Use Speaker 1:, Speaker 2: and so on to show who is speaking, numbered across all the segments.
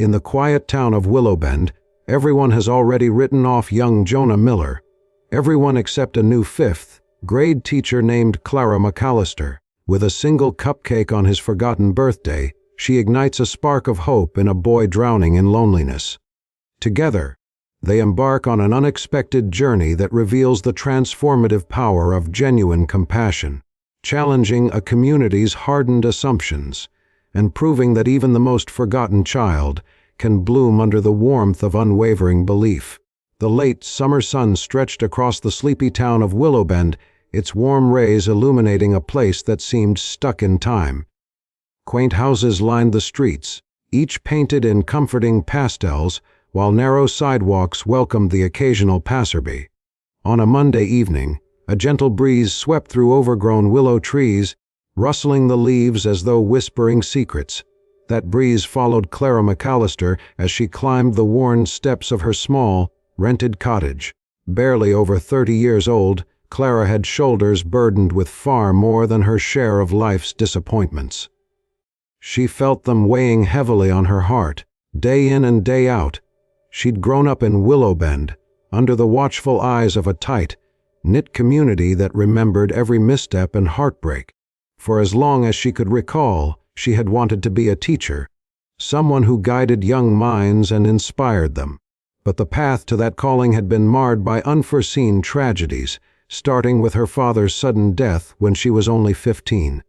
Speaker 1: In the quiet town of Willowbend, everyone has already written off young Jonah Miller. Everyone except a new fifth-grade teacher named Clara McAllister. With a single cupcake on his forgotten birthday, she ignites a spark of hope in a boy drowning in loneliness. Together, they embark on an unexpected journey that reveals the transformative power of genuine compassion, challenging a community's hardened assumptions, and proving that even the most forgotten child can bloom under the warmth of unwavering belief. The late summer sun stretched across the sleepy town of Willowbend, its warm rays illuminating a place that seemed stuck in time. Quaint houses lined the streets, each painted in comforting pastels, while narrow sidewalks welcomed the occasional passerby. On a Monday evening, a gentle breeze swept through overgrown willow trees, rustling the leaves as though whispering secrets. That breeze followed Clara McAllister as she climbed the worn steps of her small, rented cottage. Barely over 30 years old, Clara had shoulders burdened with far more than her share of life's disappointments. She felt them weighing heavily on her heart, day in and day out. She'd grown up in Willowbend, under the watchful eyes of a tight, knit community that remembered every misstep and heartbreak. For as long as she could recall, she had wanted to be a teacher, someone who guided young minds and inspired them. But the path to that calling had been marred by unforeseen tragedies, starting with her father's sudden death when she was only 15.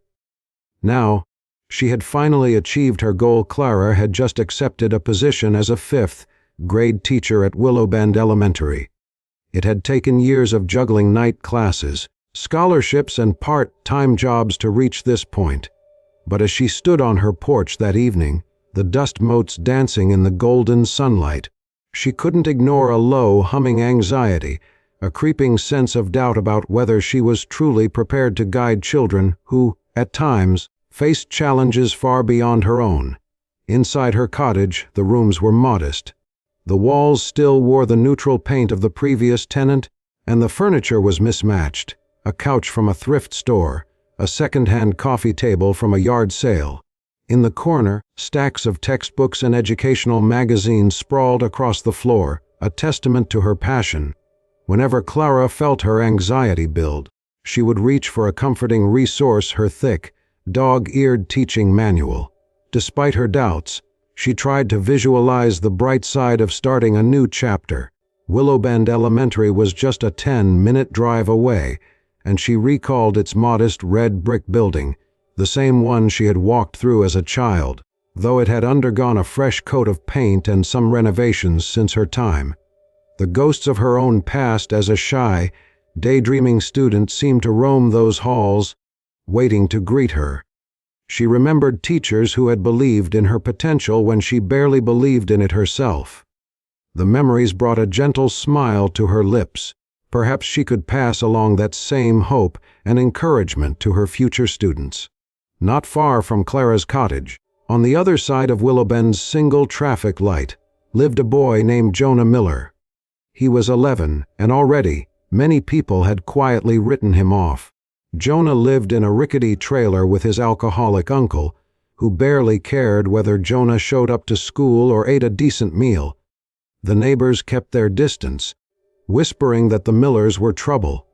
Speaker 1: Now, she had finally achieved her goal. Clara had just accepted a position as a fifth-grade teacher at Willowbend Elementary. It had taken years of juggling night classes, scholarships, and part-time jobs to reach this point. But as she stood on her porch that evening, the dust motes dancing in the golden sunlight, she couldn't ignore a low, humming anxiety, a creeping sense of doubt about whether she was truly prepared to guide children who, at times, faced challenges far beyond her own. Inside her cottage, the rooms were modest. The walls still wore the neutral paint of the previous tenant, and the furniture was mismatched. A couch from a thrift store, a second-hand coffee table from a yard sale. In the corner, stacks of textbooks and educational magazines sprawled across the floor, a testament to her passion. Whenever Clara felt her anxiety build, she would reach for a comforting resource, her thick, dog-eared teaching manual. Despite her doubts, she tried to visualize the bright side of starting a new chapter. Willowbend Elementary was just a 10-minute drive away, and she recalled its modest red brick building, the same one she had walked through as a child, though it had undergone a fresh coat of paint and some renovations since her time. The ghosts of her own past as a shy, daydreaming student seemed to roam those halls, waiting to greet her. She remembered teachers who had believed in her potential when she barely believed in it herself. The memories brought a gentle smile to her lips. Perhaps she could pass along that same hope and encouragement to her future students. Not far from Clara's cottage, on the other side of Willowbend's single traffic light, lived a boy named Jonah Miller. He was 11, and already many people had quietly written him off. Jonah lived in a rickety trailer with his alcoholic uncle, who barely cared whether Jonah showed up to school or ate a decent meal. The neighbors kept their distance, whispering that the Millers were trouble.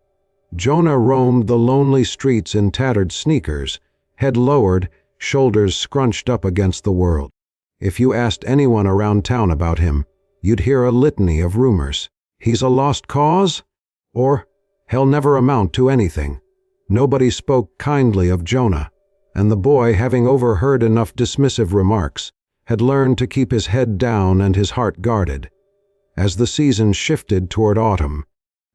Speaker 1: Jonah roamed the lonely streets in tattered sneakers, head lowered, shoulders scrunched up against the world. If you asked anyone around town about him, you'd hear a litany of rumors. He's a lost cause? Or, he'll never amount to anything. Nobody spoke kindly of Jonah, and the boy, having overheard enough dismissive remarks, had learned to keep his head down and his heart guarded. As the season shifted toward autumn,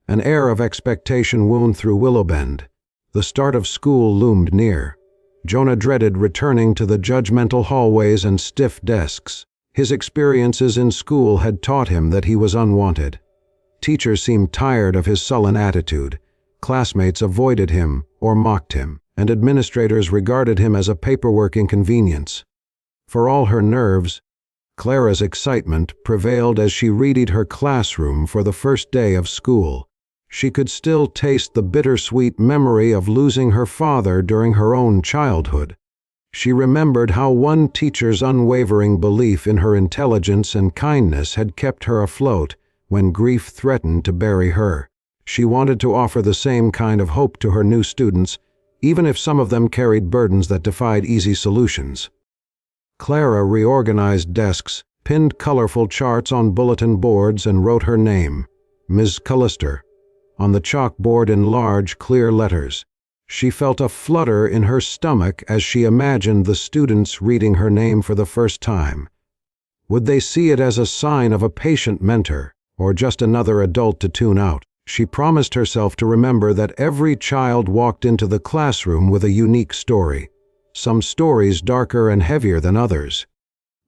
Speaker 1: an air of expectation wound through Willowbend. The start of school loomed near. Jonah dreaded returning to the judgmental hallways and stiff desks. His experiences in school had taught him that he was unwanted. Teachers seemed tired of his sullen attitude. Classmates avoided him or mocked him, and administrators regarded him as a paperwork inconvenience. For all her nerves, Clara's excitement prevailed as she readied her classroom for the first day of school. She could still taste the bittersweet memory of losing her father during her own childhood. She remembered how one teacher's unwavering belief in her intelligence and kindness had kept her afloat when grief threatened to bury her. She wanted to offer the same kind of hope to her new students, even if some of them carried burdens that defied easy solutions. Clara reorganized desks, pinned colorful charts on bulletin boards, and wrote her name, Ms. McAllister, on the chalkboard in large, clear letters. She felt a flutter in her stomach as she imagined the students reading her name for the first time. Would they see it as a sign of a patient mentor, or just another adult to tune out? She promised herself to remember that every child walked into the classroom with a unique story, some stories darker and heavier than others.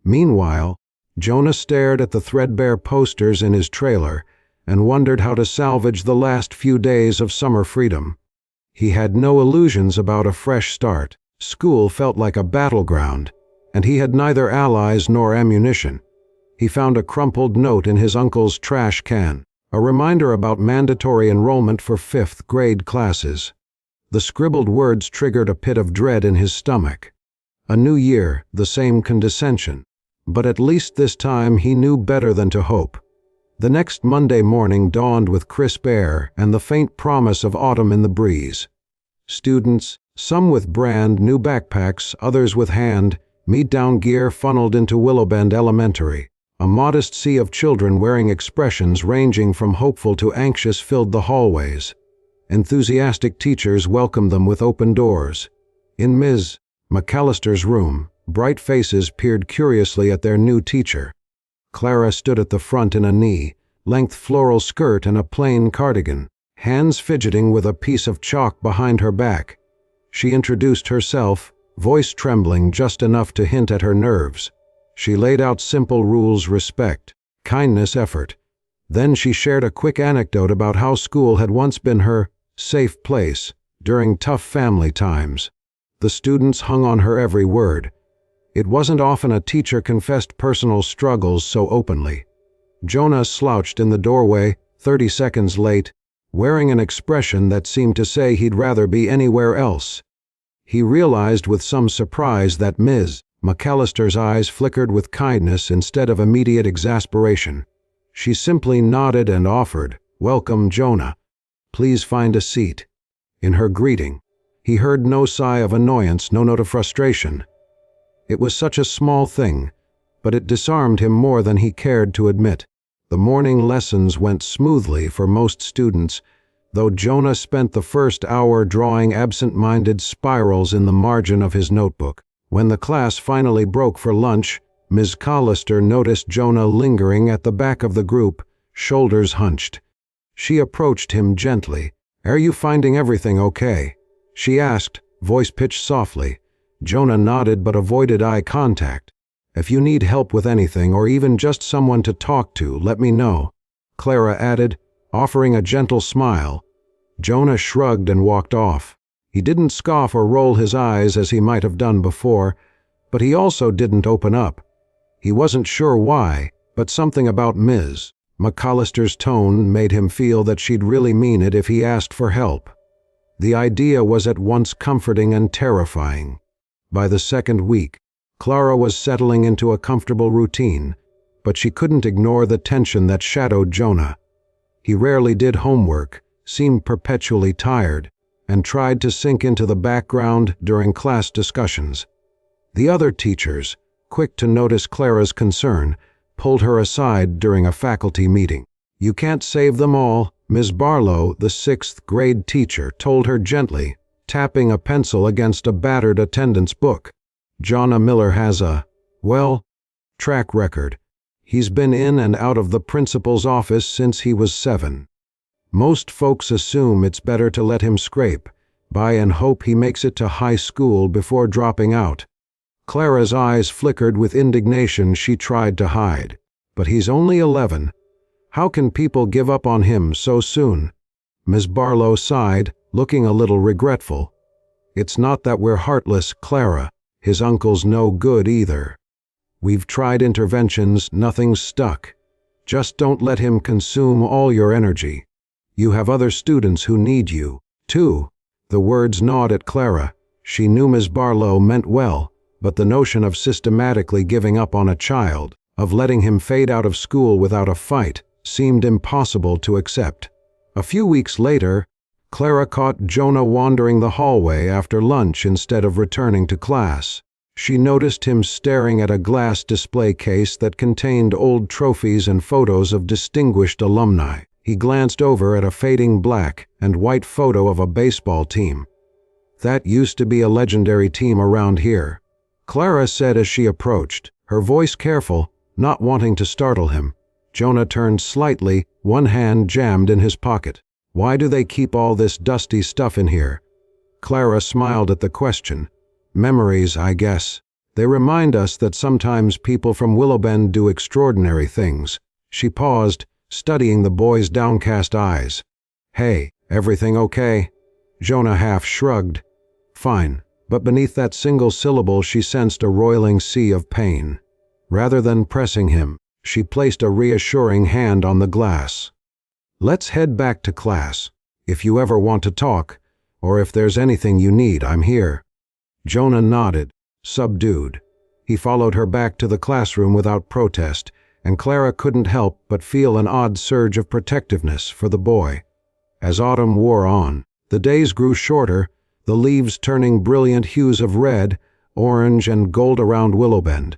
Speaker 1: Meanwhile, Jonah stared at the threadbare posters in his trailer and wondered how to salvage the last few days of summer freedom. He had no illusions about a fresh start. School felt like a battleground, and he had neither allies nor ammunition. He found a crumpled note in his uncle's trash can, a reminder about mandatory enrollment for 5th grade classes. The scribbled words triggered a pit of dread in his stomach. A new year, the same condescension. But at least this time he knew better than to hope. The next Monday morning dawned with crisp air and the faint promise of autumn in the breeze. Students, some with brand new backpacks, others with hand-me-down gear, funneled into Willowbend Elementary. A modest sea of children wearing expressions ranging from hopeful to anxious filled the hallways. Enthusiastic teachers welcomed them with open doors. In Ms. McAllister's room, bright faces peered curiously at their new teacher. Clara stood at the front in a knee-length floral skirt and a plain cardigan, hands fidgeting with a piece of chalk behind her back. She introduced herself, voice trembling just enough to hint at her nerves. She laid out simple rules: respect, kindness, effort. Then she shared a quick anecdote about how school had once been her safe place during tough family times. The students hung on her every word. It wasn't often a teacher confessed personal struggles so openly. Jonah slouched in the doorway, 30 seconds late, wearing an expression that seemed to say he'd rather be anywhere else. He realized with some surprise that Ms. McAllister's eyes flickered with kindness instead of immediate exasperation. She simply nodded and offered, "Welcome, Jonah. Please find a seat." In her greeting, he heard no sigh of annoyance, no note of frustration. It was such a small thing, but it disarmed him more than he cared to admit. The morning lessons went smoothly for most students, though Jonah spent the first hour drawing absent-minded spirals in the margin of his notebook. When the class finally broke for lunch, Ms. McAllister noticed Jonah lingering at the back of the group, shoulders hunched. She approached him gently. "Are you finding everything okay?" she asked, voice pitched softly. Jonah nodded but avoided eye contact. "If you need help with anything, or even just someone to talk to, let me know," Clara added, offering a gentle smile. Jonah shrugged and walked off. He didn't scoff or roll his eyes as he might have done before, but he also didn't open up. He wasn't sure why, but something about Ms. McAllister's tone made him feel that she'd really mean it if he asked for help. The idea was at once comforting and terrifying. By the second week, Clara was settling into a comfortable routine, but she couldn't ignore the tension that shadowed Jonah. He rarely did homework, seemed perpetually tired, and tried to sink into the background during class discussions. The other teachers, quick to notice Clara's concern, pulled her aside during a faculty meeting. "You can't save them all," Ms. Barlow, the 6th grade teacher, told her gently, tapping a pencil against a battered attendance book. "Jonah Miller has a, track record. He's been in and out of the principal's office since he was 7. Most folks assume it's better to let him scrape by and hope he makes it to high school before dropping out." Clara's eyes flickered with indignation she tried to hide. "But he's only 11. How can people give up on him so soon?" Ms. Barlow sighed, looking a little regretful. "It's not that we're heartless, Clara. His uncle's no good either. We've tried interventions, nothing's stuck. Just don't let him consume all your energy. You have other students who need you, too." The words gnawed at Clara. She knew Ms. Barlow meant well, but the notion of systematically giving up on a child, of letting him fade out of school without a fight, seemed impossible to accept. A few weeks later, Clara caught Jonah wandering the hallway after lunch instead of returning to class. She noticed him staring at a glass display case that contained old trophies and photos of distinguished alumni. He glanced over at a fading black and white photo of a baseball team. "That used to be a legendary team around here," Clara said as she approached, her voice careful, not wanting to startle him. Jonah turned slightly, one hand jammed in his pocket. "Why do they keep all this dusty stuff in here?" Clara smiled at the question. "Memories, I guess. They remind us that sometimes people from Willowbend do extraordinary things." She paused, studying the boy's downcast eyes. "Hey, everything okay?" Jonah half shrugged. "Fine," but beneath that single syllable she sensed a roiling sea of pain. Rather than pressing him, she placed a reassuring hand on the glass. "Let's head back to class. If you ever want to talk, or if there's anything you need, I'm here." Jonah nodded, subdued. He followed her back to the classroom without protest, and Clara couldn't help but feel an odd surge of protectiveness for the boy. As autumn wore on, the days grew shorter, the leaves turning brilliant hues of red, orange, and gold around Willowbend.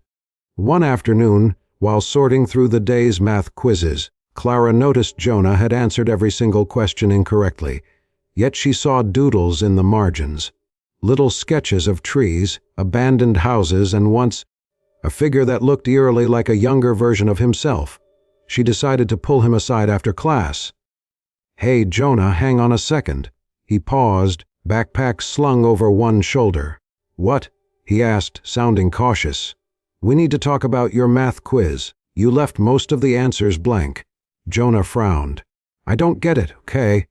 Speaker 1: One afternoon, while sorting through the day's math quizzes, Clara noticed Jonah had answered every single question incorrectly, yet she saw doodles in the margins. Little sketches of trees, abandoned houses, and once a figure that looked eerily like a younger version of himself. She decided to pull him aside after class. "Hey, Jonah, hang on a second." He paused, backpack slung over one shoulder. "What?" he asked, sounding cautious. "We need to talk about your math quiz. You left most of the answers blank." Jonah frowned. "I don't get it, okay?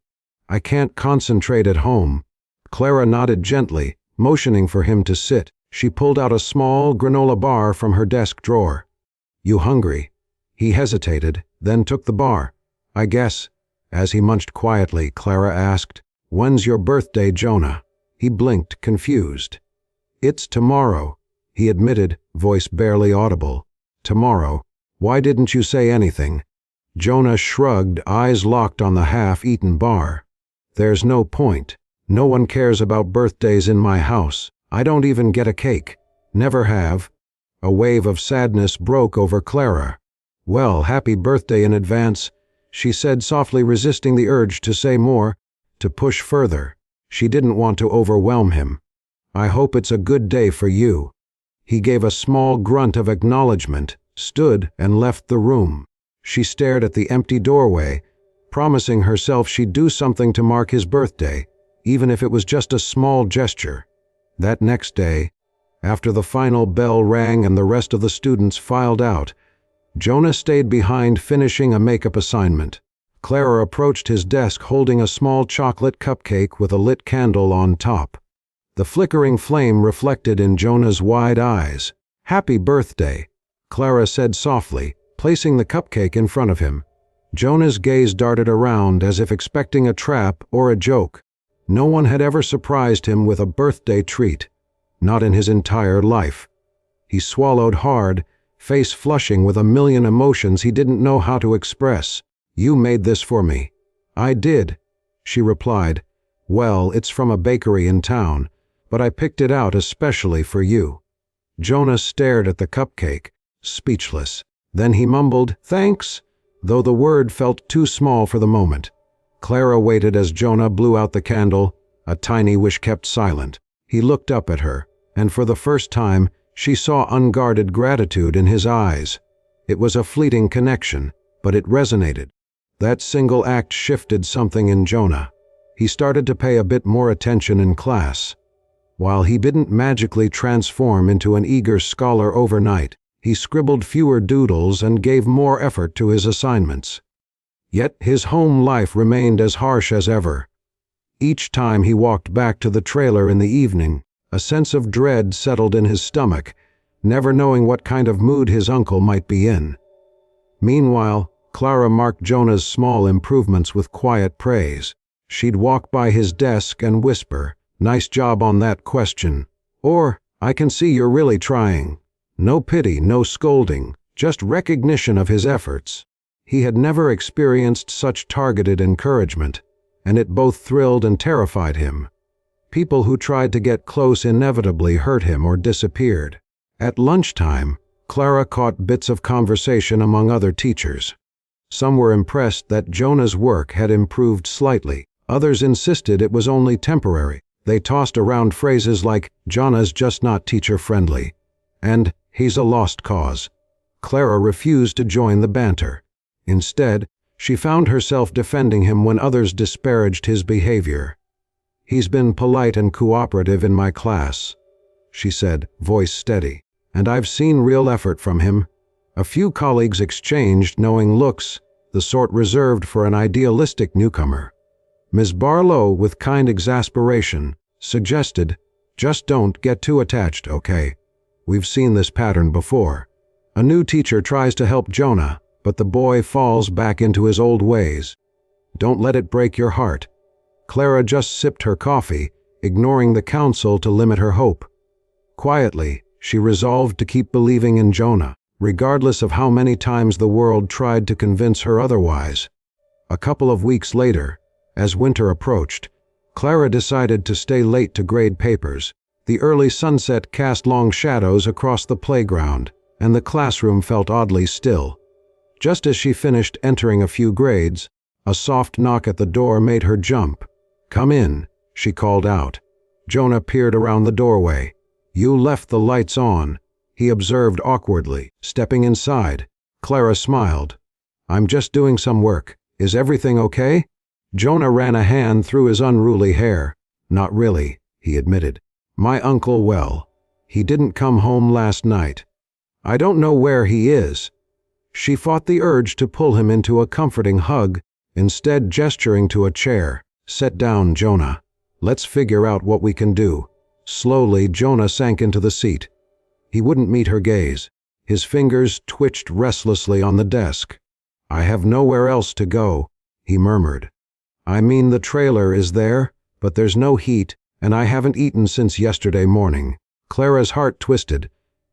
Speaker 1: I can't concentrate at home." Clara nodded gently, motioning for him to sit. She pulled out a small granola bar from her desk drawer. "You hungry?" He hesitated, then took the bar. "I guess." As he munched quietly, Clara asked, "When's your birthday, Jonah?" He blinked, confused. "It's tomorrow," he admitted, voice barely audible. "Tomorrow. Why didn't you say anything?" Jonah shrugged, eyes locked on the half-eaten bar. "There's no point. No one cares about birthdays in my house. I don't even get a cake. Never have." A wave of sadness broke over Clara. "Well, happy birthday in advance," she said softly, resisting the urge to say more, to push further. She didn't want to overwhelm him. "I hope it's a good day for you." He gave a small grunt of acknowledgement, stood, and left the room. She stared at the empty doorway, promising herself she'd do something to mark his birthday, even if it was just a small gesture. That next day, after the final bell rang and the rest of the students filed out, Jonah stayed behind finishing a makeup assignment. Clara approached his desk holding a small chocolate cupcake with a lit candle on top. The flickering flame reflected in Jonah's wide eyes. "Happy birthday," Clara said softly, placing the cupcake in front of him. Jonah's gaze darted around as if expecting a trap or a joke. No one had ever surprised him with a birthday treat. Not in his entire life. He swallowed hard, face flushing with a million emotions he didn't know how to express. "You made this for me." "I did," she replied. "Well, it's from a bakery in town, but I picked it out especially for you." Jonah stared at the cupcake, speechless. Then he mumbled, "Thanks," though the word felt too small for the moment. Clara waited as Jonah blew out the candle, a tiny wish kept silent. He looked up at her, and for the first time, she saw unguarded gratitude in his eyes. It was a fleeting connection, but it resonated. That single act shifted something in Jonah. He started to pay a bit more attention in class. While he didn't magically transform into an eager scholar overnight, he scribbled fewer doodles and gave more effort to his assignments. Yet his home life remained as harsh as ever. Each time he walked back to the trailer in the evening, a sense of dread settled in his stomach, never knowing what kind of mood his uncle might be in. Meanwhile, Clara marked Jonah's small improvements with quiet praise. She'd walk by his desk and whisper, "Nice job on that question," or I can see you're really trying. No pity, no scolding, just recognition of his efforts. He had never experienced such targeted encouragement, and it both thrilled and terrified him. People who tried to get close inevitably hurt him or disappeared. At lunchtime, Clara caught bits of conversation among other teachers. Some were impressed that Jonah's work had improved slightly. Others insisted it was only temporary. They tossed around phrases like, "Jonah's just not teacher-friendly," and "he's a lost cause." Clara refused to join the banter. Instead, she found herself defending him when others disparaged his behavior. "He's been polite and cooperative in my class," she said, voice steady, "and I've seen real effort from him." A few colleagues exchanged knowing looks, the sort reserved for an idealistic newcomer. Ms. Barlow, with kind exasperation, suggested, "Just don't get too attached, okay? We've seen this pattern before." A new teacher tries to help Jonah, but the boy falls back into his old ways. "Don't let it break your heart." Clara just sipped her coffee, ignoring the counsel to limit her hope. Quietly, she resolved to keep believing in Jonah, regardless of how many times the world tried to convince her otherwise. A couple of weeks later, as winter approached, Clara decided to stay late to grade papers. The early sunset cast long shadows across the playground, and the classroom felt oddly still. Just as she finished entering a few grades, a soft knock at the door made her jump. "Come in," she called out. Jonah peered around the doorway. "You left the lights on," he observed awkwardly, stepping inside. Clara smiled. "I'm just doing some work. Is everything okay?" Jonah ran a hand through his unruly hair. "Not really," he admitted. "My uncle, well, he didn't come home last night. I don't know where he is." She fought the urge to pull him into a comforting hug, instead gesturing to a chair. "Sit down, Jonah. Let's figure out what we can do." Slowly, Jonah sank into the seat. He wouldn't meet her gaze. His fingers twitched restlessly on the desk. "I have nowhere else to go," he murmured. "I mean, the trailer is there, but there's no heat, and I haven't eaten since yesterday morning." Clara's heart twisted.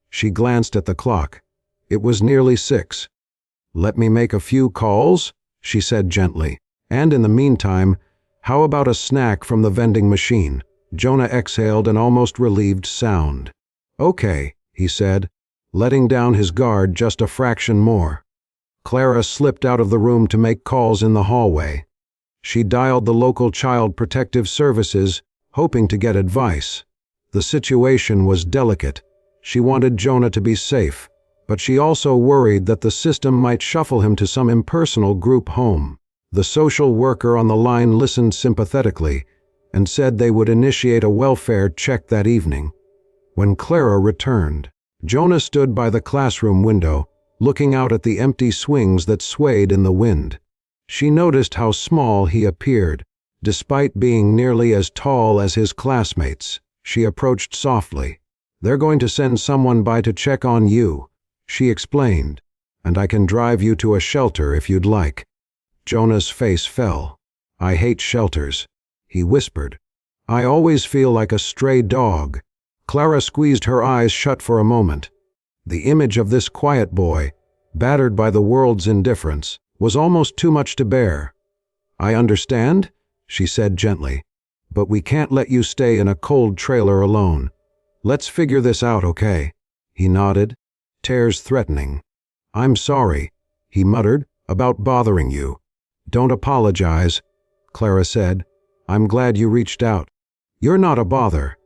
Speaker 1: She glanced at the clock. It was nearly 6. "Let me make a few calls," she said gently. "And in the meantime, how about a snack from the vending machine?" Jonah exhaled an almost relieved sound. "Okay," he said, letting down his guard just a fraction more. Clara slipped out of the room to make calls in the hallway. She dialed the local Child Protective Services, hoping to get advice. The situation was delicate. She wanted Jonah to be safe, but she also worried that the system might shuffle him to some impersonal group home. The social worker on the line listened sympathetically and said they would initiate a welfare check that evening. When Clara returned, Jonah stood by the classroom window, looking out at the empty swings that swayed in the wind. She noticed how small he appeared, despite being nearly as tall as his classmates. She approached softly. "They're going to send someone by to check on you," she explained, "and I can drive you to a shelter if you'd like." Jonah's face fell. "I hate shelters," he whispered. "I always feel like a stray dog." Clara squeezed her eyes shut for a moment. The image of this quiet boy, battered by the world's indifference, was almost too much to bear. "I understand," she said gently, "but we can't let you stay in a cold trailer alone. Let's figure this out, okay?" He nodded, tears threatening. "I'm sorry," he muttered, "about bothering you." "Don't apologize," Clara said. "I'm glad you reached out. You're not a bother."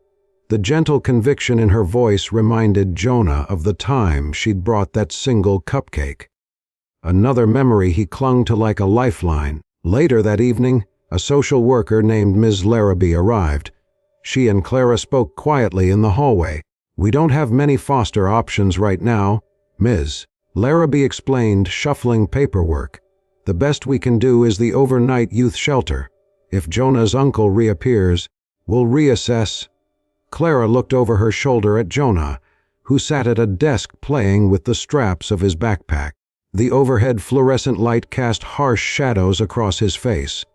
Speaker 1: The gentle conviction in her voice reminded Jonah of the time she'd brought that single cupcake. Another memory he clung to like a lifeline. Later that evening, a social worker named Ms. Larrabee arrived. She and Clara spoke quietly in the hallway. "We don't have many foster options right now, Ms. Larrabee explained, shuffling paperwork. "The best we can do is the overnight youth shelter. If Jonah's uncle reappears, we'll reassess." Clara looked over her shoulder at Jonah, who sat at a desk playing with the straps of his backpack. The overhead fluorescent light cast harsh shadows across his face.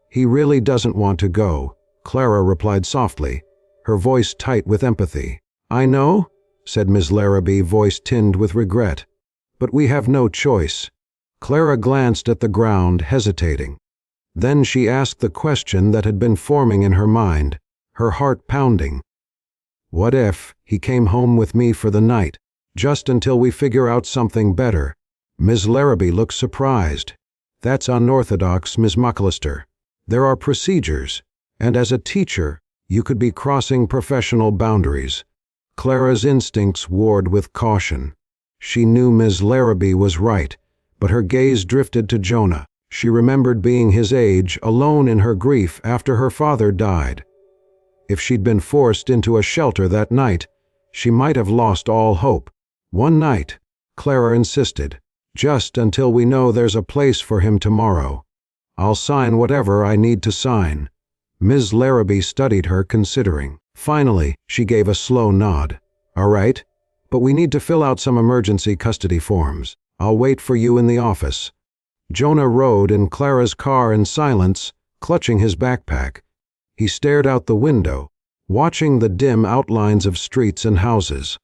Speaker 1: "He really doesn't want to go," Clara replied softly, her voice tight with empathy. "I know," said Miss Larrabee, voice tinged with regret. "But we have no choice." Clara glanced at the ground, hesitating. Then she asked the question that had been forming in her mind, her heart pounding. "What if he came home with me for the night, just until we figure out something better?" Miss Larrabee looked surprised. "That's unorthodox, Miss McAllister. There are procedures, and as a teacher, you could be crossing professional boundaries." Clara's instincts warred with caution. She knew Miss Larrabee was right, but her gaze drifted to Jonah. She remembered being his age, alone in her grief after her father died. If she'd been forced into a shelter that night, she might have lost all hope. "One night," Clara insisted, "just until we know there's a place for him tomorrow. I'll sign whatever I need to sign." Ms. Larrabee studied her, considering. Finally, she gave a slow nod. "All right, but we need to fill out some emergency custody forms. I'll wait for you in the office." Jonah rode in Clara's car in silence, clutching his backpack. He stared out the window, watching the dim outlines of streets and houses.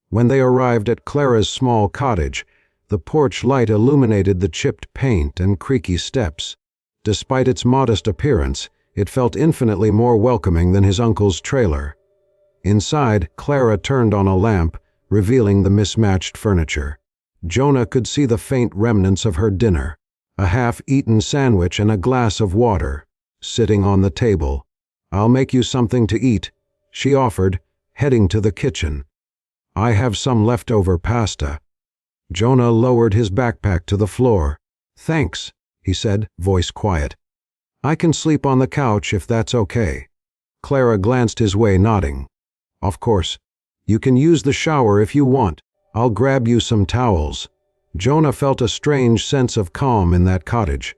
Speaker 1: When they arrived at Clara's small cottage, the porch light illuminated the chipped paint and creaky steps. Despite its modest appearance, it felt infinitely more welcoming than his uncle's trailer. Inside, Clara turned on a lamp, revealing the mismatched furniture. Jonah could see the faint remnants of her dinner, a half-eaten sandwich and a glass of water, sitting on the table. "I'll make you something to eat," she offered, heading to the kitchen. "I have some leftover pasta." Jonah lowered his backpack to the floor. "Thanks," he said, voice quiet. "I can sleep on the couch if that's okay." Clara glanced his way, nodding. "Of course. You can use the shower if you want. I'll grab you some towels." Jonah felt a strange sense of calm in that cottage.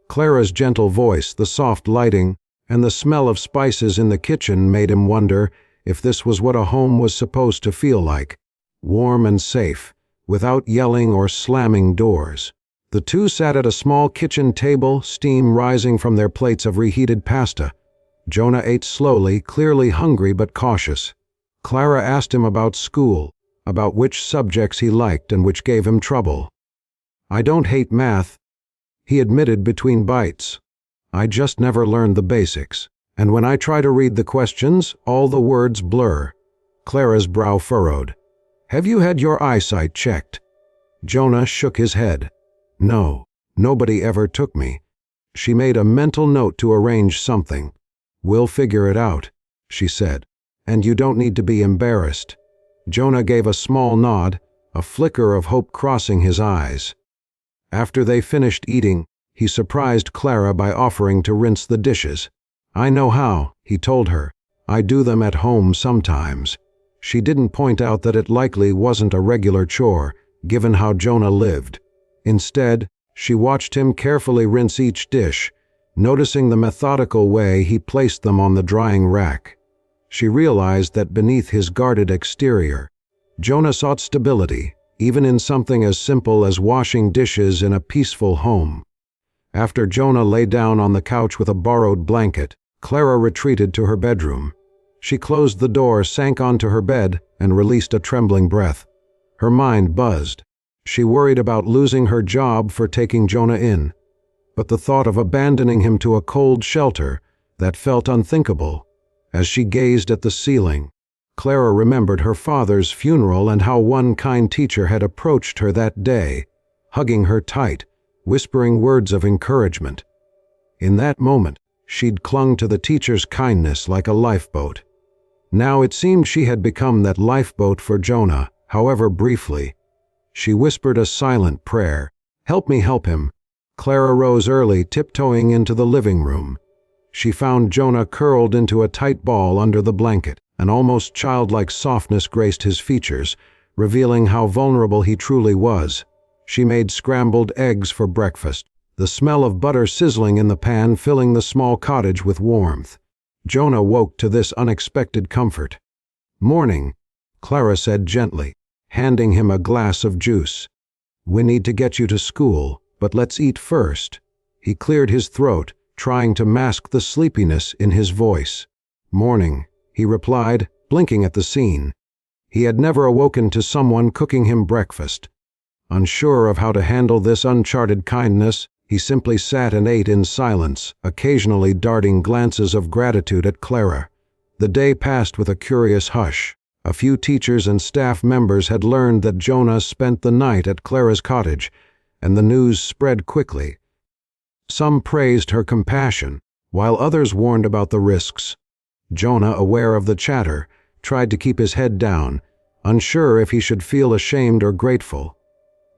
Speaker 1: Clara's gentle voice, the soft lighting, and the smell of spices in the kitchen made him wonder if this was what a home was supposed to feel like. Warm and safe, without yelling or slamming doors. The two sat at a small kitchen table, steam rising from their plates of reheated pasta. Jonah ate slowly, clearly hungry but cautious. Clara asked him about school, about which subjects he liked and which gave him trouble. "I don't hate math," he admitted between bites. "I just never learned the basics, and when I try to read the questions, all the words blur." Clara's brow furrowed. "Have you had your eyesight checked?" Jonah shook his head. "No, nobody ever took me." She made a mental note to arrange something. "We'll figure it out," she said. "And you don't need to be embarrassed." Jonah gave a small nod, a flicker of hope crossing his eyes. After they finished eating, he surprised Clara by offering to rinse the dishes. "I know how," he told her. "I do them at home sometimes." She didn't point out that it likely wasn't a regular chore, given how Jonah lived. Instead, she watched him carefully rinse each dish, noticing the methodical way he placed them on the drying rack. She realized that beneath his guarded exterior, Jonah sought stability, even in something as simple as washing dishes in a peaceful home. After Jonah lay down on the couch with a borrowed blanket, Clara retreated to her bedroom. She closed the door, sank onto her bed, and released a trembling breath. Her mind buzzed. She worried about losing her job for taking Jonah in. But the thought of abandoning him to a cold shelter, that felt unthinkable. As she gazed at the ceiling, Clara remembered her father's funeral and how one kind teacher had approached her that day, hugging her tight, whispering words of encouragement. In that moment, she'd clung to the teacher's kindness like a lifeboat. Now it seemed she had become that lifeboat for Jonah, however briefly. She whispered a silent prayer. "Help me help him." Clara rose early, tiptoeing into the living room. She found Jonah curled into a tight ball under the blanket. An almost childlike softness graced his features, revealing how vulnerable he truly was. She made scrambled eggs for breakfast, the smell of butter sizzling in the pan filling the small cottage with warmth. Jonah woke to this unexpected comfort. "Morning," Clara said gently, handing him a glass of juice. "We need to get you to school, but let's eat first." He cleared his throat, trying to mask the sleepiness in his voice. "Morning," he replied, blinking at the scene. He had never awoken to someone cooking him breakfast. Unsure of how to handle this uncharted kindness, he simply sat and ate in silence, occasionally darting glances of gratitude at Clara. The day passed with a curious hush. A few teachers and staff members had learned that Jonah spent the night at Clara's cottage, and the news spread quickly. Some praised her compassion, while others warned about the risks. Jonah, aware of the chatter, tried to keep his head down, unsure if he should feel ashamed or grateful.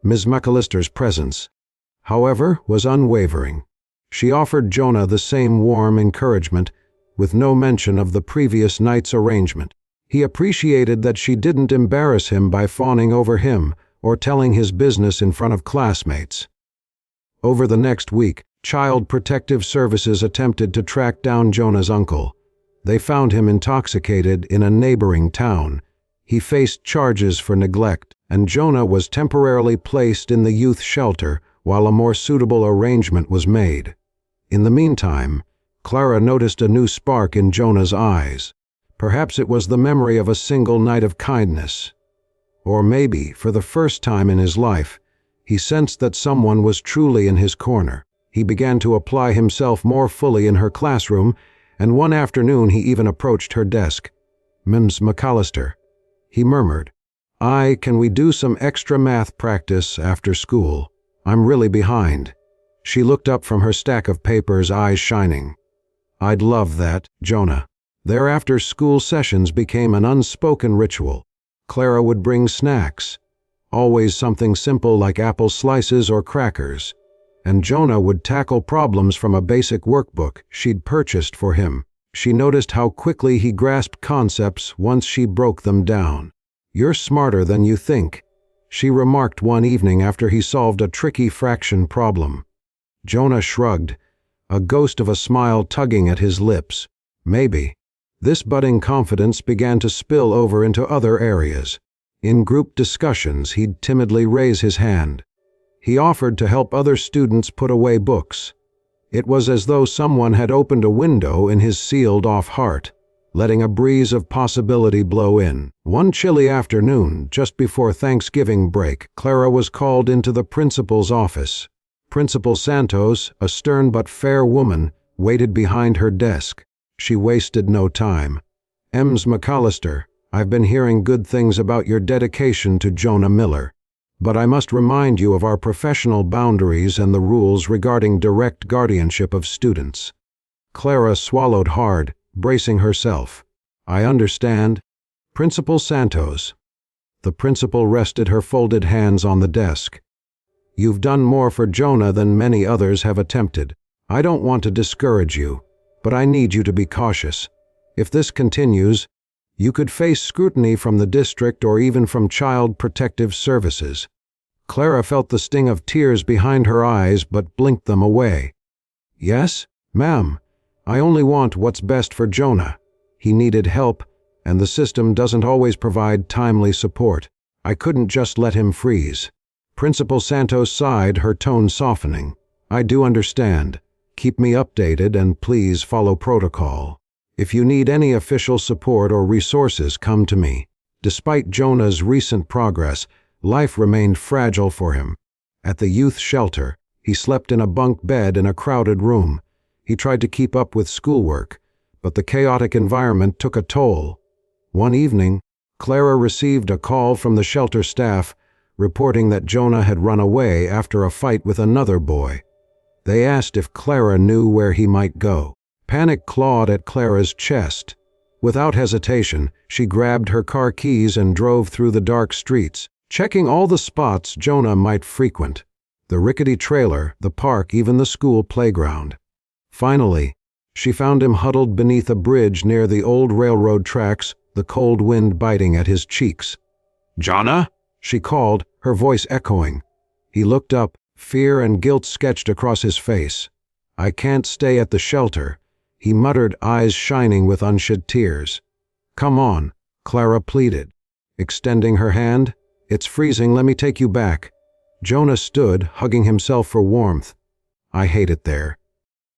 Speaker 1: Ms. McAllister's presence, however, was unwavering. She offered Jonah the same warm encouragement, with no mention of the previous night's arrangement. He appreciated that she didn't embarrass him by fawning over him or telling his business in front of classmates. Over the next week, Child Protective Services attempted to track down Jonah's uncle. They found him intoxicated in a neighboring town. He faced charges for neglect, and Jonah was temporarily placed in the youth shelter while a more suitable arrangement was made. In the meantime, Clara noticed a new spark in Jonah's eyes. Perhaps it was the memory of a single night of kindness. Or maybe, for the first time in his life, he sensed that someone was truly in his corner. He began to apply himself more fully in her classroom, and one afternoon he even approached her desk. "Ms. McAllister," he murmured, "can we do some extra math practice after school? I'm really behind." She looked up from her stack of papers, eyes shining. "I'd love that, Jonah." Their after-school sessions became an unspoken ritual. Clara would bring snacks, always something simple like apple slices or crackers, and Jonah would tackle problems from a basic workbook she'd purchased for him. She noticed how quickly he grasped concepts once she broke them down. "You're smarter than you think," she remarked one evening after he solved a tricky fraction problem. Jonah shrugged, a ghost of a smile tugging at his lips. Maybe. This budding confidence began to spill over into other areas. In group discussions, he'd timidly raise his hand. He offered to help other students put away books. It was as though someone had opened a window in his sealed-off heart, letting a breeze of possibility blow in. One chilly afternoon, just before Thanksgiving break, Clara was called into the principal's office. Principal Santos, a stern but fair woman, waited behind her desk. She wasted no time. "Ms. McAllister, I've been hearing good things about your dedication to Jonah Miller, but I must remind you of our professional boundaries and the rules regarding direct guardianship of students." Clara swallowed hard, bracing herself. "I understand. Principal Santos." The principal rested her folded hands on the desk. "You've done more for Jonah than many others have attempted. I don't want to discourage you, but I need you to be cautious. If this continues, you could face scrutiny from the district or even from Child Protective Services." Clara felt the sting of tears behind her eyes but blinked them away. "Yes, ma'am. I only want what's best for Jonah. He needed help, and the system doesn't always provide timely support. I couldn't just let him freeze." Principal Santos sighed, her tone softening. "I do understand. Keep me updated and please follow protocol. If you need any official support or resources, come to me." Despite Jonah's recent progress, life remained fragile for him. At the youth shelter, he slept in a bunk bed in a crowded room. He tried to keep up with schoolwork, but the chaotic environment took a toll. One evening, Clara received a call from the shelter staff reporting that Jonah had run away after a fight with another boy. They asked if Clara knew where he might go. Panic clawed at Clara's chest. Without hesitation, she grabbed her car keys and drove through the dark streets, checking all the spots Jonah might frequent: the rickety trailer, the park, even the school playground. Finally, she found him huddled beneath a bridge near the old railroad tracks, the cold wind biting at his cheeks. "Jonah?" she called, her voice echoing. He looked up, fear and guilt sketched across his face. "I can't stay at the shelter," he muttered, eyes shining with unshed tears. "Come on," Clara pleaded, extending her hand. "It's freezing, let me take you back." Jonah stood, hugging himself for warmth. "I hate it there.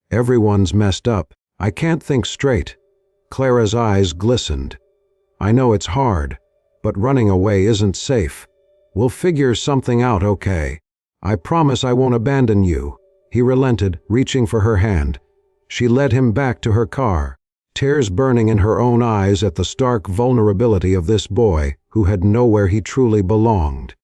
Speaker 1: Everyone's messed up. I can't think straight." Clara's eyes glistened. "I know it's hard, but running away isn't safe. We'll figure something out, okay? I promise I won't abandon you." He relented, reaching for her hand. She led him back to her car, tears burning in her own eyes at the stark vulnerability of this boy who had nowhere he truly belonged.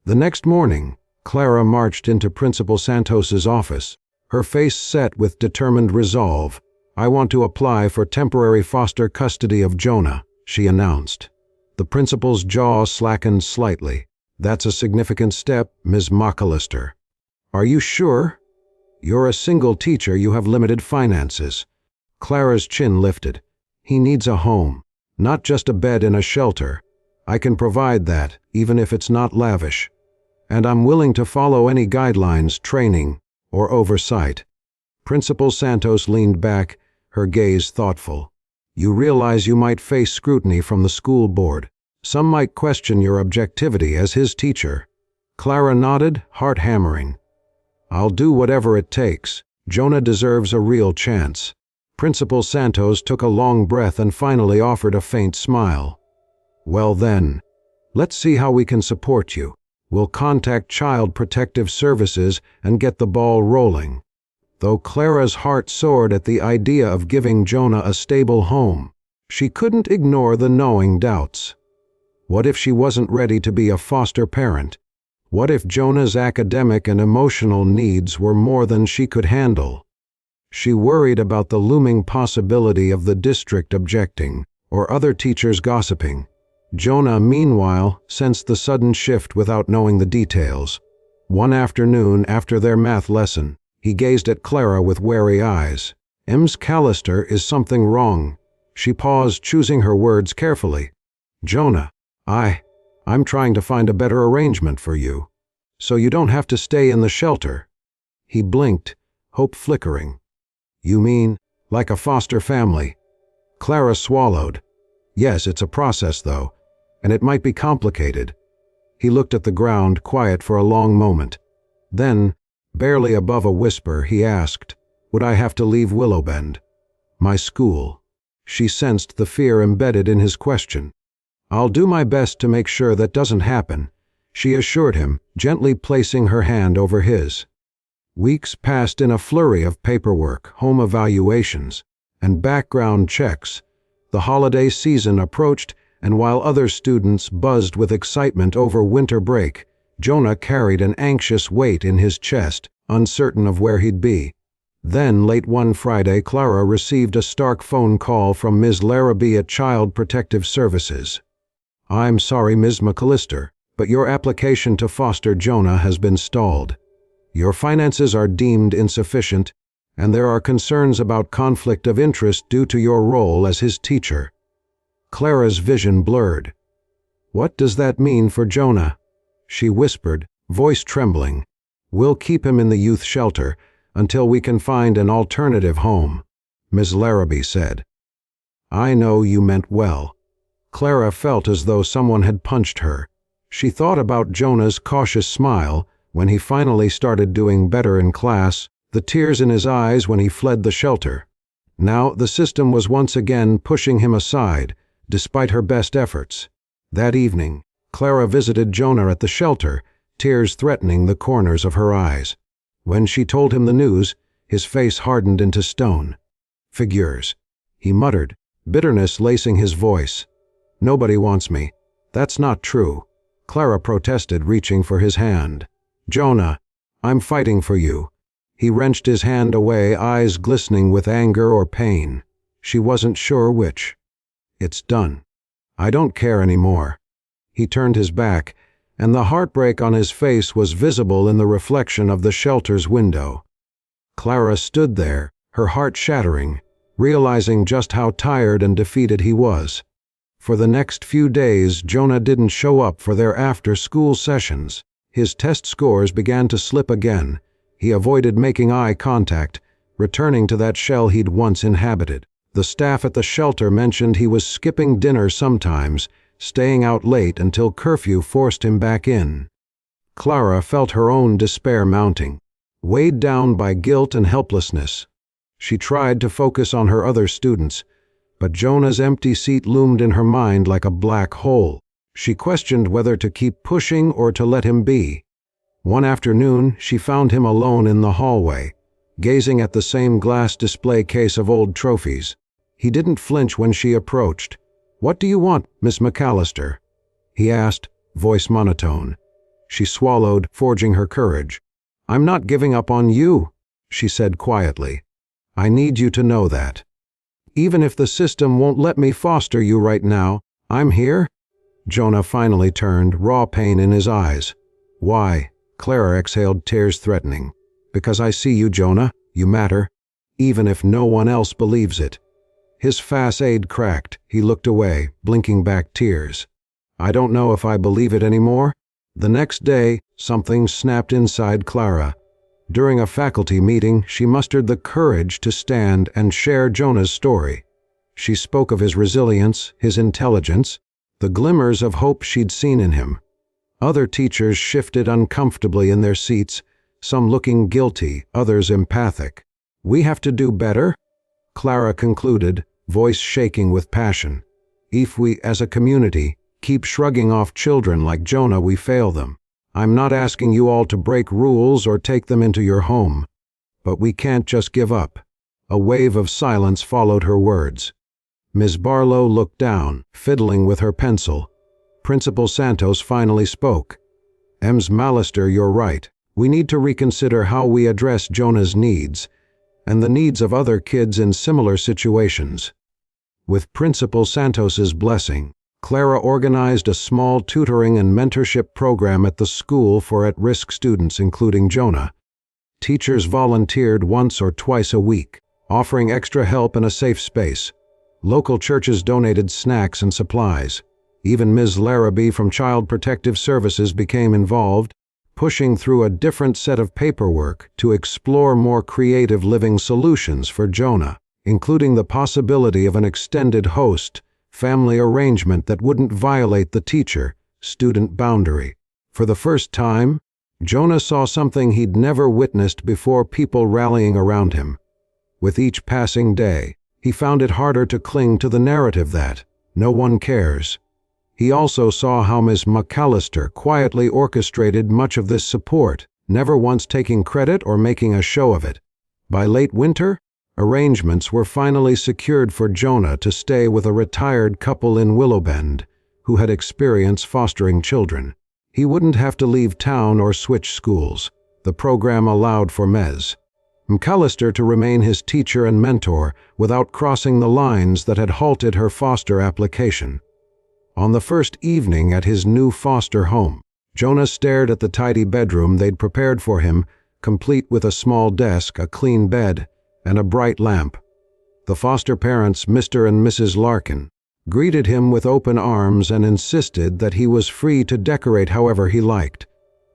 Speaker 1: The next morning, Clara marched into Principal Santos's office, her face set with determined resolve. "I want to apply for temporary foster custody of Jonah," she announced. The principal's jaw slackened slightly. "That's a significant step, Ms. McAllister." "Are you sure?" "You're a single teacher, you have limited finances." Clara's chin lifted. "He needs a home, not just a bed in a shelter. I can provide that, even if it's not lavish. And I'm willing to follow any guidelines, training, or oversight." Principal Santos leaned back, her gaze thoughtful. "You realize you might face scrutiny from the school board. Some might question your objectivity as his teacher." Clara nodded, heart hammering. "I'll do whatever it takes. Jonah deserves a real chance." Principal Santos took a long breath and finally offered a faint smile. "Well then, let's see how we can support you. We'll contact Child Protective Services and get the ball rolling." Though Clara's heart soared at the idea of giving Jonah a stable home, she couldn't ignore the gnawing doubts. What if she wasn't ready to be a foster parent? What if Jonah's academic and emotional needs were more than she could handle? She worried about the looming possibility of the district objecting, or other teachers gossiping. Jonah, meanwhile, sensed the sudden shift without knowing the details. One afternoon, after their math lesson, he gazed at Clara with wary eyes. "Ms. Callister, is something wrong?" She paused, choosing her words carefully. "Jonah, I'm trying to find a better arrangement for you, so you don't have to stay in the shelter." He blinked, hope flickering. "You mean, like a foster family?" Clara swallowed. "Yes, it's a process, though, and it might be complicated." He looked at the ground, quiet for a long moment. Then, barely above a whisper, he asked, "Would I have to leave Willowbend?" "My school." She sensed the fear embedded in his question. "I'll do my best to make sure that doesn't happen," she assured him, gently placing her hand over his. Weeks passed in a flurry of paperwork, home evaluations, and background checks. The holiday season approached, and while other students buzzed with excitement over winter break, Jonah carried an anxious weight in his chest, uncertain of where he'd be. Then, late one Friday, Clara received a stark phone call from Ms. Larrabee at Child Protective Services. "I'm sorry, Ms. McAllister, but your application to foster Jonah has been stalled. Your finances are deemed insufficient, and there are concerns about conflict of interest due to your role as his teacher." Clara's vision blurred. "What does that mean for Jonah?" She whispered, voice trembling. "We'll keep him in the youth shelter until we can find an alternative home," Ms. Larrabee said. "I know you meant well." Clara felt as though someone had punched her. She thought about Jonah's cautious smile when he finally started doing better in class, the tears in his eyes when he fled the shelter. Now the system was once again pushing him aside, despite her best efforts. That evening, Clara visited Jonah at the shelter, tears threatening the corners of her eyes. When she told him the news, his face hardened into stone. "Figures," he muttered, bitterness lacing his voice. "Nobody wants me. That's not true." Clara protested, reaching for his hand. "Jonah, I'm fighting for you." He wrenched his hand away, eyes glistening with anger or pain. She wasn't sure which. "It's done. I don't care anymore." He turned his back, and the heartbreak on his face was visible in the reflection of the shelter's window. Clara stood there, her heart shattering, realizing just how tired and defeated he was. For the next few days, Jonah didn't show up for their after-school sessions. His test scores began to slip again. He avoided making eye contact, returning to that shell he'd once inhabited. The staff at the shelter mentioned he was skipping dinner sometimes, staying out late until curfew forced him back in. Clara felt her own despair mounting, weighed down by guilt and helplessness. She tried to focus on her other students, but Jonah's empty seat loomed in her mind like a black hole. She questioned whether to keep pushing or to let him be. One afternoon, she found him alone in the hallway, gazing at the same glass display case of old trophies. He didn't flinch when she approached. "What do you want, Miss McAllister?" he asked, voice monotone. She swallowed, forging her courage. "I'm not giving up on you," she said quietly. "I need you to know that. Even if the system won't let me foster you right now, I'm here." Jonah finally turned, raw pain in his eyes. "Why?" Clara exhaled, tears threatening. "Because I see you, Jonah. You matter, even if no one else believes it." His facade cracked. He looked away, blinking back tears. "I don't know if I believe it anymore." The next day, something snapped inside Clara. During a faculty meeting, she mustered the courage to stand and share Jonah's story. She spoke of his resilience, his intelligence, the glimmers of hope she'd seen in him. Other teachers shifted uncomfortably in their seats, some looking guilty, others empathic. "We have to do better," Clara concluded, voice shaking with passion. "If we, as a community, keep shrugging off children like Jonah, we fail them. I'm not asking you all to break rules or take them into your home. But we can't just give up." A wave of silence followed her words. Ms. Barlow looked down, fiddling with her pencil. Principal Santos finally spoke. "Ms. McAllister, you're right. We need to reconsider how we address Jonah's needs, and the needs of other kids in similar situations." With Principal Santos's blessing, Clara organized a small tutoring and mentorship program at the school for at-risk students, including Jonah. Teachers volunteered once or twice a week, offering extra help in a safe space. Local churches donated snacks and supplies. Even Ms. Larrabee from Child Protective Services became involved, pushing through a different set of paperwork to explore more creative living solutions for Jonah, including the possibility of an extended host family arrangement that wouldn't violate the teacher-student boundary. For the first time, Jonah saw something he'd never witnessed before: people rallying around him. With each passing day, he found it harder to cling to the narrative that no one cares. He also saw how Ms. McAllister quietly orchestrated much of this support, never once taking credit or making a show of it. By late winter, arrangements were finally secured for Jonah to stay with a retired couple in Willowbend who had experience fostering children. He wouldn't have to leave town or switch schools. The program allowed for Ms. McAllister to remain his teacher and mentor without crossing the lines that had halted her foster application. On the first evening at his new foster home, Jonah stared at the tidy bedroom they'd prepared for him, complete with a small desk, a clean bed, and a bright lamp. The foster parents, Mr. and Mrs. Larkin, greeted him with open arms and insisted that he was free to decorate however he liked,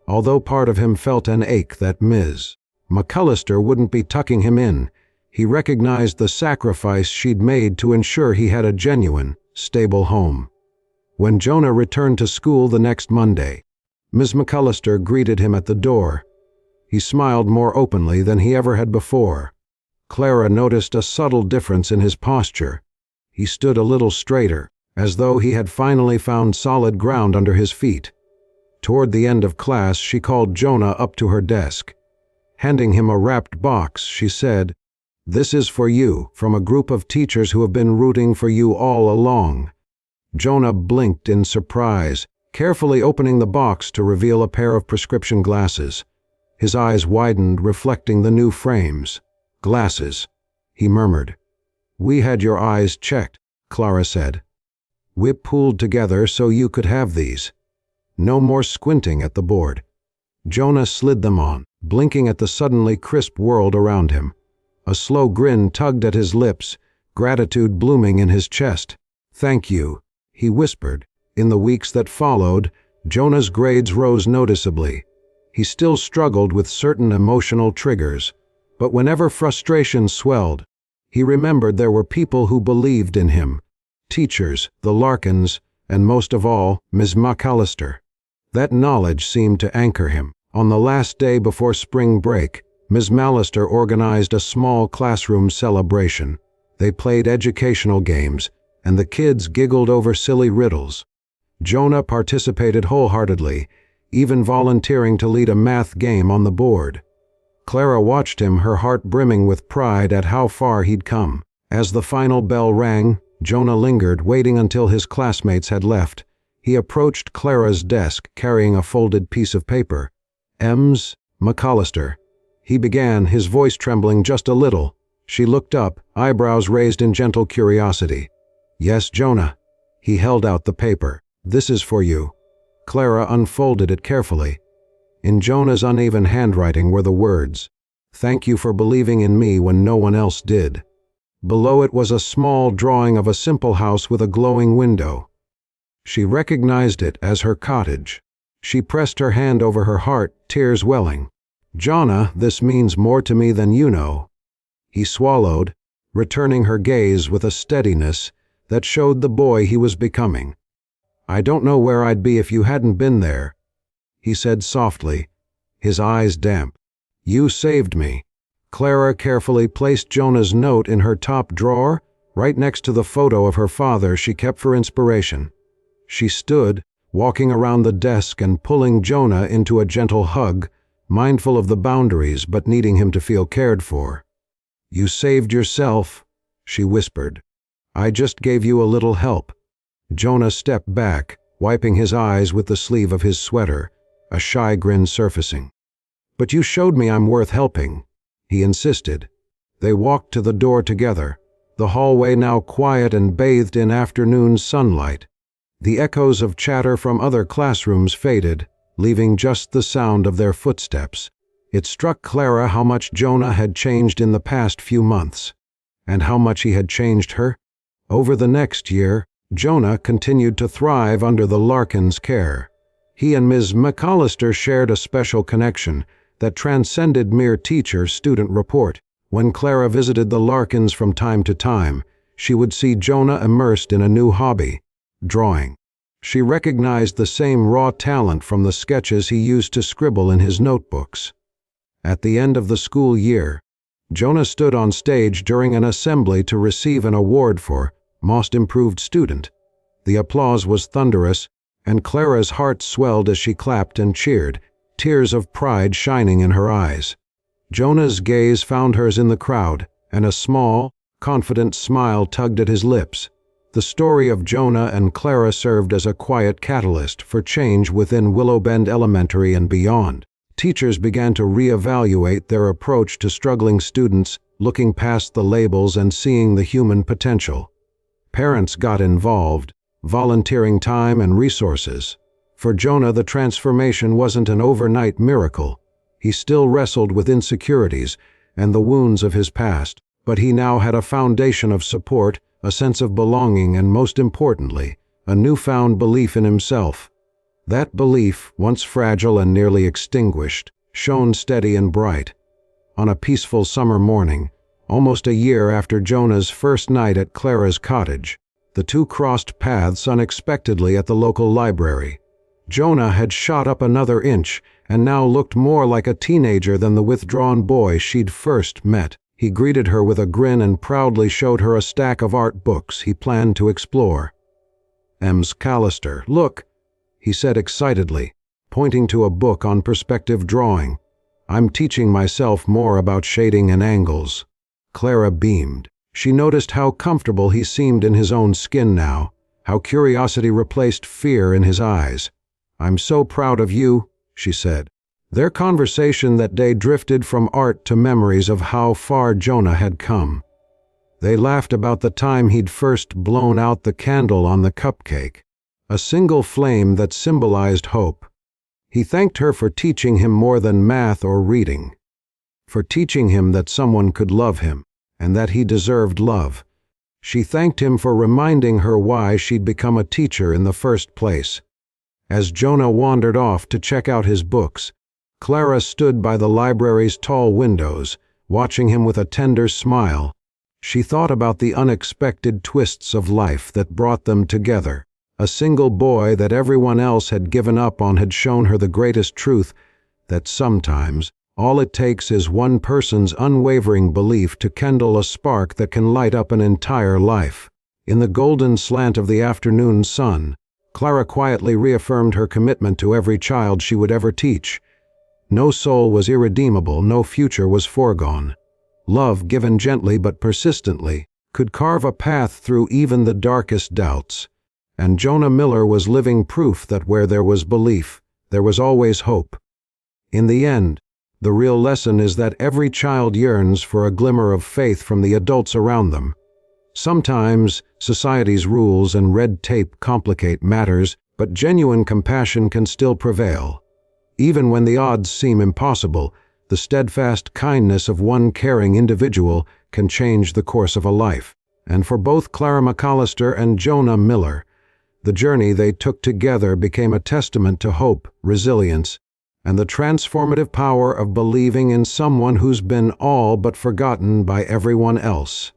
Speaker 1: although part of him felt an ache that Ms. McAllister wouldn't be tucking him in. He recognized the sacrifice she'd made to ensure he had a genuine, stable home. When Jonah returned to school the next Monday, Ms. McAllister greeted him at the door. He smiled more openly than he ever had before. Clara noticed a subtle difference in his posture. He stood a little straighter, as though he had finally found solid ground under his feet. Toward the end of class, she called Jonah up to her desk. Handing him a wrapped box, she said, "This is for you, from a group of teachers who have been rooting for you all along." Jonah blinked in surprise, carefully opening the box to reveal a pair of prescription glasses. His eyes widened, reflecting the new frames. "Glasses," he murmured. "We had your eyes checked," Clara said. "We pooled together so you could have these. No more squinting at the board." Jonah slid them on, blinking at the suddenly crisp world around him. A slow grin tugged at his lips, gratitude blooming in his chest. "Thank you," he whispered. In the weeks that followed, Jonah's grades rose noticeably. He still struggled with certain emotional triggers, but whenever frustration swelled, he remembered there were people who believed in him. Teachers, the Larkins, and most of all, Ms. McAllister. That knowledge seemed to anchor him. On the last day before spring break, Ms. McAllister organized a small classroom celebration. They played educational games, and the kids giggled over silly riddles. Jonah participated wholeheartedly, even volunteering to lead a math game on the board. Clara watched him, her heart brimming with pride at how far he'd come. As the final bell rang, Jonah lingered, waiting until his classmates had left. He approached Clara's desk, carrying a folded piece of paper. "Ms. McAllister," he began, his voice trembling just a little. She looked up, eyebrows raised in gentle curiosity. "Yes, Jonah." He held out the paper. "This is for you." Clara unfolded it carefully. In Jonah's uneven handwriting were the words, "Thank you for believing in me when no one else did." Below it was a small drawing of a simple house with a glowing window. She recognized it as her cottage. She pressed her hand over her heart, tears welling. "Jonah, this means more to me than you know." He swallowed, returning her gaze with a steadiness that showed the boy he was becoming. "I don't know where I'd be if you hadn't been there," he said softly, his eyes damp. "You saved me." Clara carefully placed Jonah's note in her top drawer, right next to the photo of her father she kept for inspiration. She stood, walking around the desk and pulling Jonah into a gentle hug, mindful of the boundaries but needing him to feel cared for. "You saved yourself," she whispered. "I just gave you a little help." Jonah stepped back, wiping his eyes with the sleeve of his sweater, a shy grin surfacing. "But you showed me I'm worth helping," he insisted. They walked to the door together, the hallway now quiet and bathed in afternoon sunlight. The echoes of chatter from other classrooms faded, leaving just the sound of their footsteps. It struck Clara how much Jonah had changed in the past few months, and how much he had changed her. Over the next year, Jonah continued to thrive under the Larkins' care. He and Ms. McAllister shared a special connection that transcended mere teacher-student rapport. When Clara visited the Larkins from time to time, she would see Jonah immersed in a new hobby, drawing. She recognized the same raw talent from the sketches he used to scribble in his notebooks. At the end of the school year, Jonah stood on stage during an assembly to receive an award for Most Improved Student. The applause was thunderous, and Clara's heart swelled as she clapped and cheered, tears of pride shining in her eyes. Jonah's gaze found hers in the crowd, and a small, confident smile tugged at his lips. The story of Jonah and Clara served as a quiet catalyst for change within Willowbend Elementary and beyond. Teachers began to reevaluate their approach to struggling students, looking past the labels and seeing the human potential. Parents got involved, volunteering time and resources. For Jonah, the transformation wasn't an overnight miracle. He still wrestled with insecurities and the wounds of his past, but he now had a foundation of support, a sense of belonging, and most importantly, a newfound belief in himself. That belief, once fragile and nearly extinguished, shone steady and bright. On a peaceful summer morning, almost a year after Jonah's first night at Clara's cottage, the two crossed paths unexpectedly at the local library. Jonah had shot up another inch and now looked more like a teenager than the withdrawn boy she'd first met. He greeted her with a grin and proudly showed her a stack of art books he planned to explore. "Ms. McAllister, look," he said excitedly, pointing to a book on perspective drawing. "I'm teaching myself more about shading and angles." Clara beamed. She noticed how comfortable he seemed in his own skin now, how curiosity replaced fear in his eyes. "I'm so proud of you," she said. Their conversation that day drifted from art to memories of how far Jonah had come. They laughed about the time he'd first blown out the candle on the cupcake, a single flame that symbolized hope. He thanked her for teaching him more than math or reading, for teaching him that someone could love him, and that he deserved love. She thanked him for reminding her why she'd become a teacher in the first place. As Jonah wandered off to check out his books, Clara stood by the library's tall windows, watching him with a tender smile. She thought about the unexpected twists of life that brought them together. A single boy that everyone else had given up on had shown her the greatest truth, that sometimes all it takes is one person's unwavering belief to kindle a spark that can light up an entire life. In the golden slant of the afternoon sun, Clara quietly reaffirmed her commitment to every child she would ever teach. No soul was irredeemable, no future was foregone. Love, given gently but persistently, could carve a path through even the darkest doubts. And Jonah Miller was living proof that where there was belief, there was always hope. In the end, the real lesson is that every child yearns for a glimmer of faith from the adults around them. Sometimes society's rules and red tape complicate matters, but genuine compassion can still prevail. Even when the odds seem impossible, the steadfast kindness of one caring individual can change the course of a life. And for both Clara McAllister and Jonah Miller, the journey they took together became a testament to hope, resilience, and the transformative power of believing in someone who's been all but forgotten by everyone else.